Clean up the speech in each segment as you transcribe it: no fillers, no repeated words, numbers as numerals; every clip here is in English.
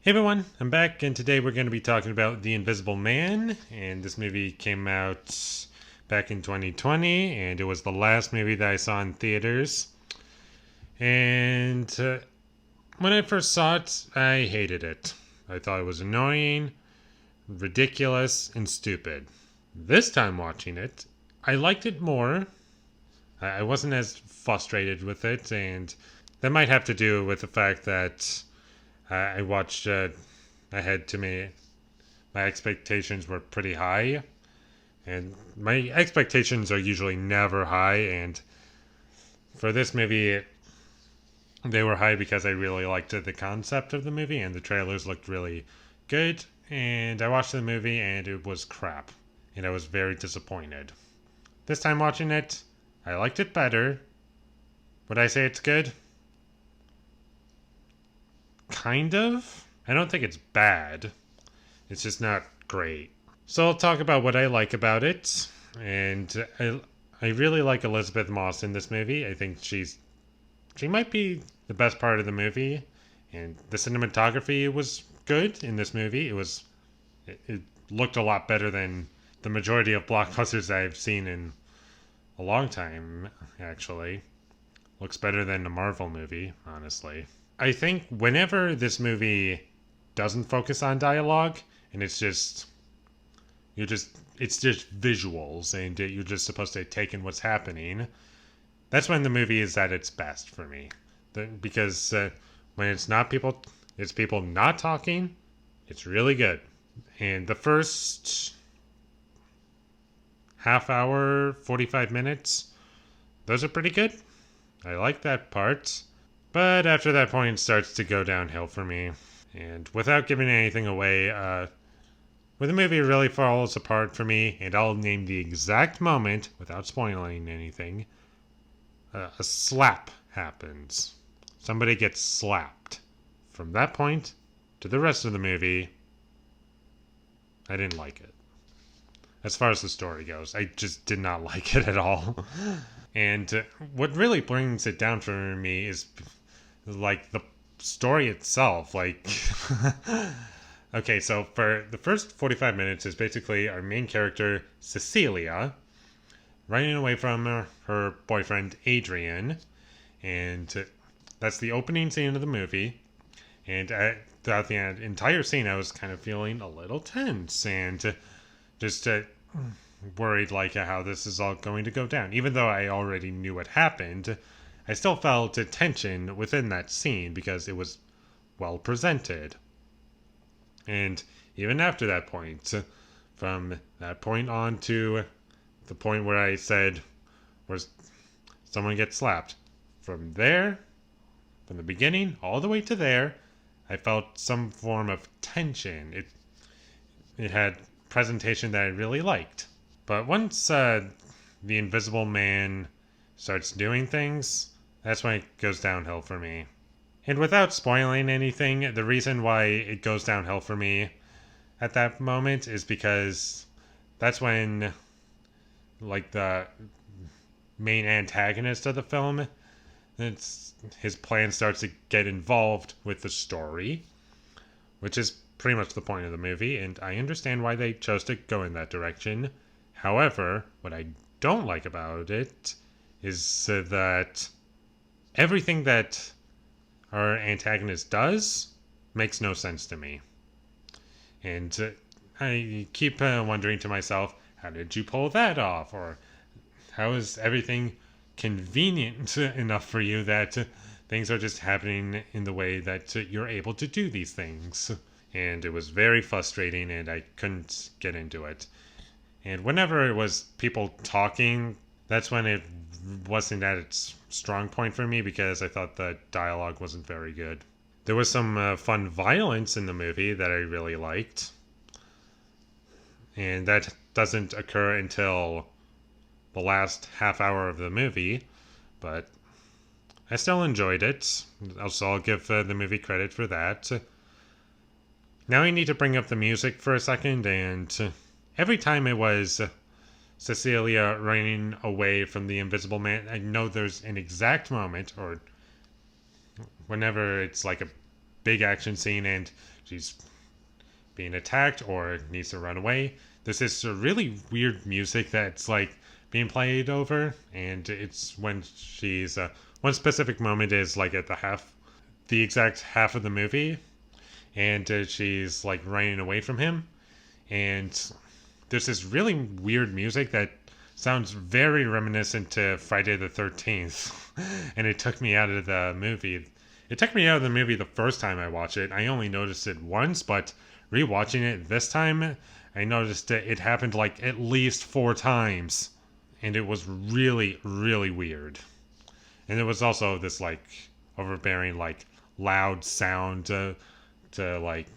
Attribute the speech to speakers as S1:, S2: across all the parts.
S1: Hey everyone, I'm back, and today we're going to be talking about The Invisible Man. And this movie came out back in 2020, and it was the last movie that I saw in theaters. And when I first saw it, I hated it. I thought it was annoying, ridiculous, and stupid. This time watching it, I liked it more. I wasn't as frustrated with it, and that might have to do with the fact that I watched ahead to me. My expectations were pretty high, and my expectations are usually never high. And for this movie, they were high because I really liked the concept of the movie, and the trailers looked really good. And I watched the movie, and it was crap, and I was very disappointed. This time watching it, I liked it better. Would I say it's good? Kind of. I don't think it's bad. It's just not great. So I'll talk about what I like about it. And I really like Elizabeth Moss in this movie. I think she might be the best part of the movie. And the cinematography was good in this movie. It looked a lot better than the majority of blockbusters I've seen in a long time, actually. Looks better than a Marvel movie, honestly. I think whenever this movie doesn't focus on dialogue and it's just visuals and you're just supposed to take in what's happening, that's when the movie is at its best for me. Because when it's people not talking, it's really good. And the first half hour, 45 minutes, those are pretty good. I like that part. But after that point, it starts to go downhill for me. And without giving anything away, where the movie really falls apart for me, and I'll name the exact moment without spoiling anything, a slap happens. Somebody gets slapped. From that point to the rest of the movie, I didn't like it. As far as the story goes, I just did not like it at all. And what really brings it down for me is like the story itself. Like, okay, so for the first 45 minutes is basically our main character, Cecilia, running away from her boyfriend, Adrian. And that's the opening scene of the movie. And throughout the entire scene, I was kind of feeling a little tense and just worried like how this is all going to go down. Even though I already knew what happened, I still felt a tension within that scene because it was well presented. And even after that point, from that point on to the point where I said, where someone gets slapped, from there, from the beginning all the way to there, I felt some form of tension. It had presentation that I really liked. But once the Invisible Man starts doing things, that's when it goes downhill for me. And without spoiling anything, the reason why it goes downhill for me at that moment is because that's when, like, the main antagonist of the film, his plan starts to get involved with the story, which is pretty much the point of the movie, and I understand why they chose to go in that direction. However, what I don't like about it is that everything that our antagonist does makes no sense to me. And I keep wondering to myself, how did you pull that off? Or how is everything convenient enough for you that things are just happening in the way that you're able to do these things? And it was very frustrating, and I couldn't get into it. And whenever it was people talking, that's when it wasn't at its strong point for me because I thought the dialogue wasn't very good. There was some fun violence in the movie that I really liked. And that doesn't occur until the last half hour of the movie. But I still enjoyed it. Also, I'll give the movie credit for that. Now I need to bring up the music for a second, and every time it was Cecilia running away from the Invisible Man, I know there's an exact moment, or whenever it's like a big action scene and she's being attacked or needs to run away. This is a really weird music that's like being played over, and it's when she's one specific moment is like at the exact half of the movie, and she's like running away from him, and there's this really weird music that sounds very reminiscent to Friday the 13th, and it took me out of the movie. It took me out of the movie the first time I watched it. I only noticed it once, but rewatching it this time, I noticed that it happened like at least 4 times, and it was really, really weird. And it was also this like overbearing, like loud sound to like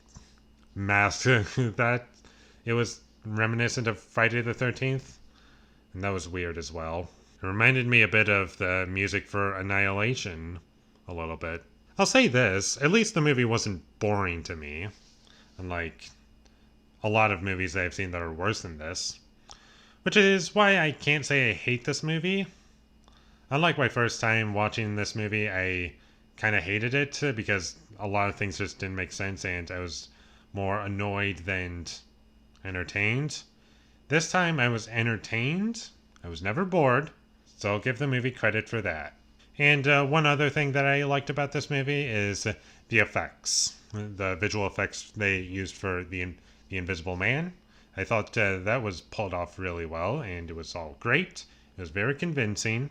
S1: mask that it was reminiscent of Friday the 13th, and that was weird as well. It reminded me a bit of the music for Annihilation, a little bit. I'll say this, at least the movie wasn't boring to me, unlike a lot of movies I've seen that are worse than this. Which is why I can't say I hate this movie. Unlike my first time watching this movie, I kind of hated it because a lot of things just didn't make sense and I was more annoyed than entertained. This time I was entertained. I was never bored, so I'll give the movie credit for that. And one other thing that I liked about this movie is the effects, the visual effects they used for the Invisible Man. I thought that was pulled off really well, and it was all great. It was very convincing.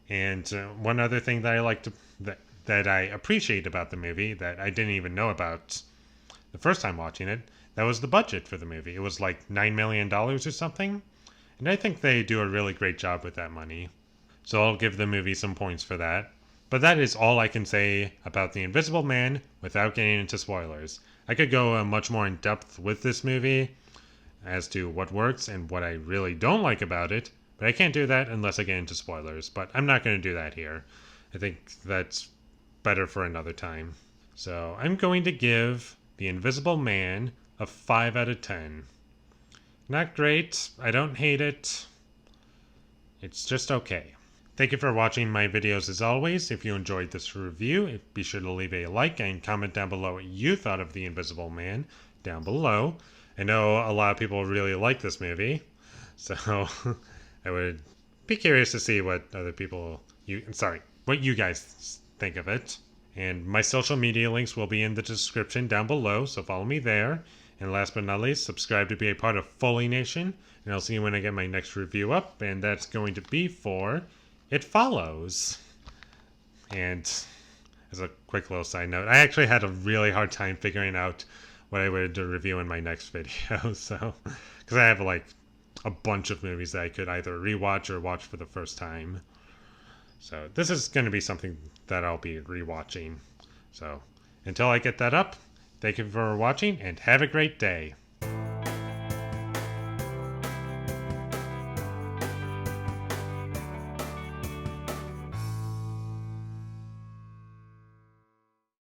S1: And one other thing that I liked that I appreciate about the movie that I didn't even know about the first time watching it, that was the budget for the movie. It was like $9 million or something, and I think they do a really great job with that money. So I'll give the movie some points for that. But that is all I can say about The Invisible Man without getting into spoilers. I could go much more in depth with this movie as to what works and what I really don't like about it, but I can't do that unless I get into spoilers. But I'm not going to do that here. I think that's better for another time. So I'm going to give The Invisible Man a 5 out of 10. Not great. I don't hate it. It's just okay. Thank you for watching my videos as always. If you enjoyed this review, be sure to leave a like and comment down below what you thought of The Invisible Man down below. I know a lot of people really like this movie, so I would be curious to see what other people, what you guys think of it. And my social media links will be in the description down below, so follow me there. And last but not least, subscribe to be a part of Foley Nation, and I'll see you when I get my next review up, and that's going to be for It Follows. And as a quick little side note, I actually had a really hard time figuring out what I would review in my next video, so because I have like a bunch of movies that I could either rewatch or watch for the first time. So this is going to be something that I'll be rewatching. So until I get that up, thank you for watching and have a great day.